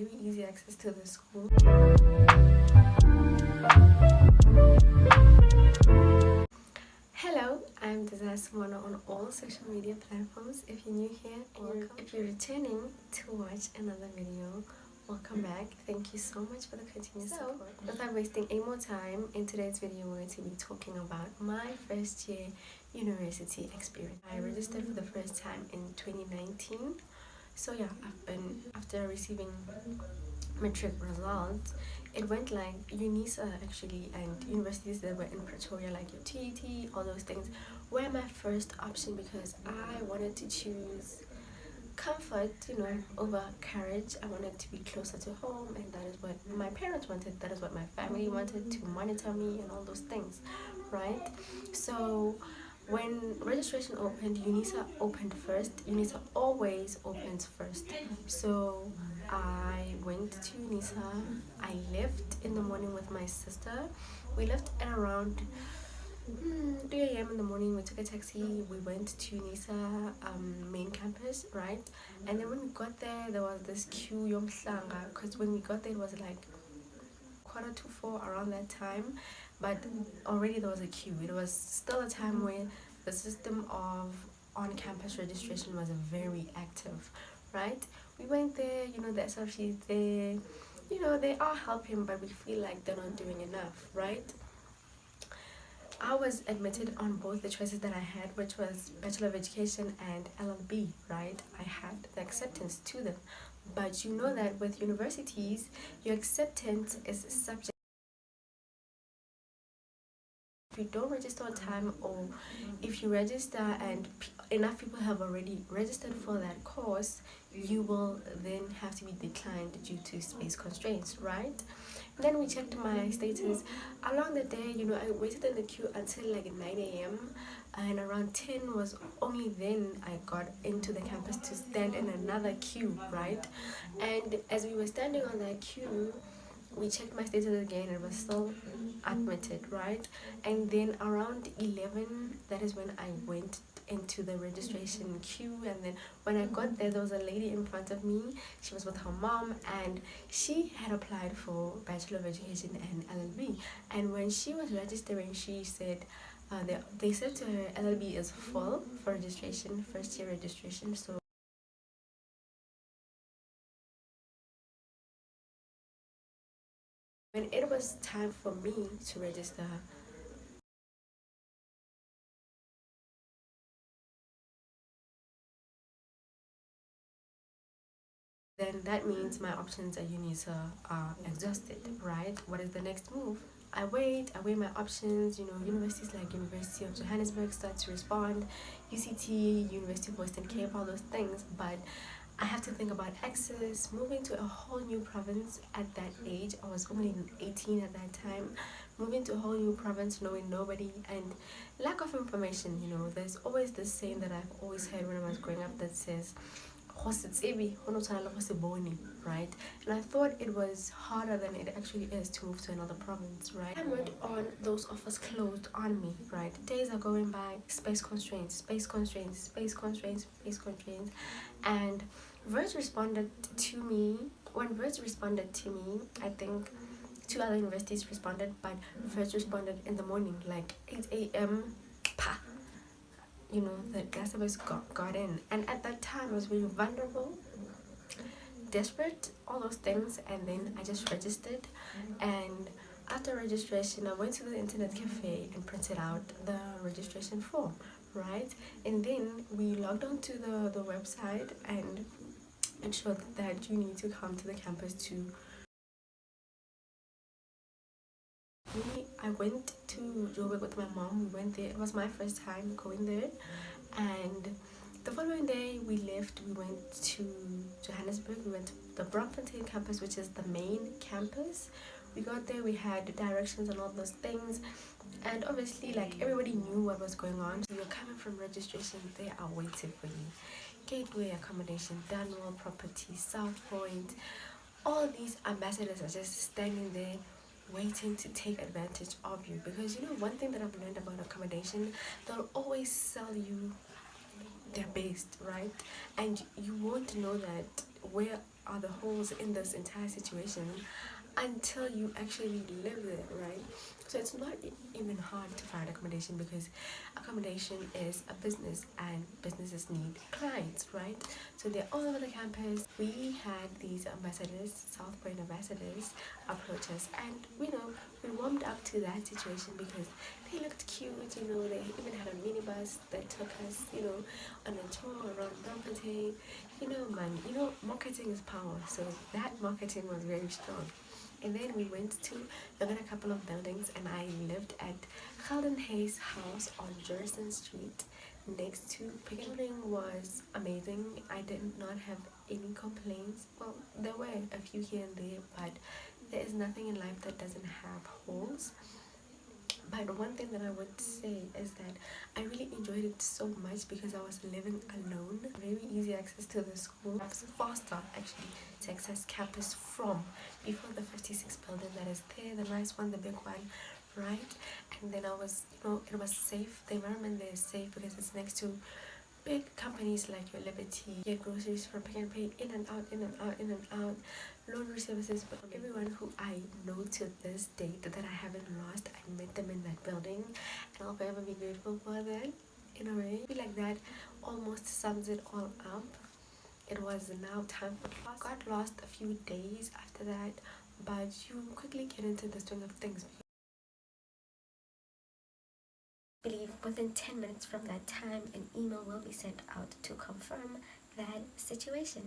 very easy access to the school. Hello, I'm Semono on all social media platforms. If you're new here or if you're returning to watch another video, welcome back. Thank you so much for the continuous support. Without wasting any more time, in today's video we're going to be talking about my first year university experience. I registered for the first time in 2019. So yeah, after receiving matric results, it went like UNISA actually, and universities that were in Pretoria like your TET, all those things were my first option because I wanted to choose comfort, over courage. I wanted to be closer to home, and that is what my parents wanted, that is what my family wanted, to monitor me and all those things, right? So when registration opened, UNISA opened first. UNISA always opens first. So I went to UNISA. I left in the morning with my sister. We left at around 3 a.m. in the morning. We took a taxi. We went to UNISA main campus, right? And then when we got there was this queue yomhlanga, because when we got there it was like 3:45 around that time, but already there was a queue. It was still a time where the system of on-campus registration was very active, right? We went there, the SRC is there, they are helping, but we feel like they're not doing enough, right? I was admitted on both the choices that I had, which was Bachelor of Education and LLB, right? I had the acceptance to them. But you know that with universities, your acceptance is subject. If you don't register on time, or if you register and enough people have already registered for that course, you will then have to be declined due to space constraints, right? Then we checked my status along the day. I waited in the queue until like 9 a.m. and around 10 was only then I got into the campus to stand in another queue, right? And as we were standing on that queue, we checked my status again. It was still admitted, right? And then around 11, that is when I went into the registration queue. And then when I got there was a lady in front of me. She was with her mom, and she had applied for Bachelor of Education and LLB. And when she was registering, she said they said to her LLB is full for registration, first year registration. So when it was time for me to register, then that means my options at UNISA are exhausted, right? What is the next move? I weigh my options. Universities like University of Johannesburg start to respond, UCT, University of Western Cape, all those things, but I have to think about access, moving to a whole new province at that age. I was only 18 at that time. Moving to a whole new province, knowing nobody, and lack of information. There's always this saying that I've always heard when I was growing up that says, right? And I thought it was harder than it actually is to move to another province, right? I went on, those offers closed on me, right? Days are going by, space constraints, and Verge responded to me. When Verge responded to me, I think 2 other universities responded, but Verge responded in the morning, like 8 a.m. The gas service got in, and at that time I was really vulnerable, desperate, all those things. And then I just registered, and after registration I went to the internet cafe and printed out the registration form, right? And then we logged on to the website, and it showed that you need to come to the campus to I went to Joburg with my mom. We went there. It was my first time going there, and the following day we left. We went to Johannesburg. We went to the Braamfontein campus, which is the main campus. We got there. We had directions and all those things, and obviously, like, everybody knew what was going on. So you're coming from registration, they are waiting for you. Gateway accommodation, Dunwell Property, South Point. All these ambassadors are just standing there waiting to take advantage of you, because one thing that I've learned about accommodation, they'll always sell you their best, right? And you won't know that where are the holes in this entire situation until you actually live there, right? So it's not even hard to find accommodation, because accommodation is a business and businesses need clients, right? So they're all over the campus. We had these ambassadors, South Point ambassadors, approach us, and we warmed up to that situation because they looked cute. They even had a minibus that took us on a tour around Bloemfontein. Marketing is power, so that marketing was very strong. And then we went to look at a couple of buildings, and I lived at Gelden Hayes house on Jerson Street next to Pick and Building. Was amazing. I did not have any complaints. Well, there were a few here and there, but there is nothing in life that doesn't have holes. But one thing that I would say is that I really enjoyed it so much because I was living alone. Very easy access to the school. It was faster actually to access campus from before the 56 building that is there, the nice one, the big one, right? And then it was safe. The environment there is safe because it's next to big companies like your Liberty. Get groceries from Pick and Pay, in and out, in and out, in and out. Laundry services. But everyone who I know to this date that I haven't lost, I met them in that building, and I'll forever be grateful for that. In a way, I feel like that almost sums it all up. It was now time for class. Got lost a few days after that, but you quickly get into the swing of things. I believe within 10 minutes from that time, an email will be sent out to confirm that situation.